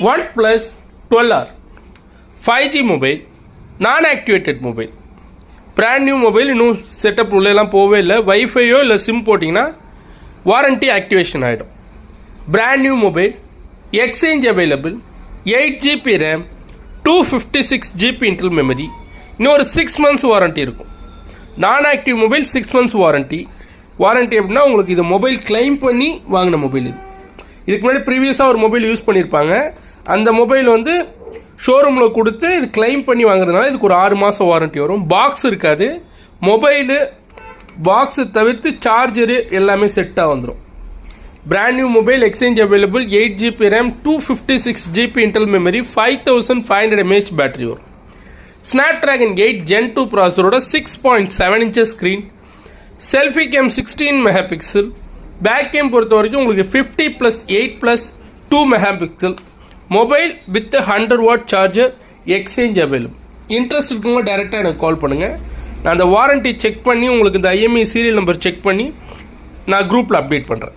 OnePlus 12R 5G mobile, நான் activated mobile, brand new mobile. இன்னும் setup உள்ளெல்லாம் போகவே இல்லை. வைஃபையோ இல்லை சிம் போட்டிங்கன்னா வாரண்ட்டி ஆக்டிவேஷன் ஆகிடும். Brand new mobile, exchange available, 8GB RAM, 256GB internal memory, இன்னும் ஒரு 6 months வாரண்ட்டி இருக்கும். நான் ஆக்டிவ் மொபைல் 6 months வாரண்ட்டி. எப்படின்னா உங்களுக்கு இது மொபைல் கிளைம் பண்ணி வாங்கின மொபைல். இதுக்கு முன்னாடி ப்ரீவியஸாக ஒரு மொபைல் யூஸ் பண்ணியிருப்பாங்க. அந்த மொபைல் வந்து ஷோரூமில் கொடுத்து இது கிளைம் பண்ணி வாங்குறதுனால இதுக்கு ஒரு 6 மாதம் வாரண்ட்டி வரும். பாக்ஸ் இருக்காது. மொபைலு பாக்ஸை தவிர்த்து சார்ஜரு எல்லாமே செட்டாக வந்துடும். Brand new mobile, exchange available, 8GB RAM, 256GB internal memory, 5500 mAh battery வரும். Snapdragon 8 Gen 2 ப்ராசரோட 6.7 inches screen, selfie cam 16 MP, back cam பொறுத்த வரைக்கும் உங்களுக்கு 50+8+2 MP, mobile with 100W charger, exchange available. Interest இருக்கவங்க டைரெக்டாக எனக்கு கால் பண்ணுங்கள். நான் அந்த வாரண்ட்டி செக் பண்ணி உங்களுக்கு இந்த IMEI சீரியல் நம்பர் செக் பண்ணி நான் குரூப்பில் அப்டேட் பண்ணுறேன்.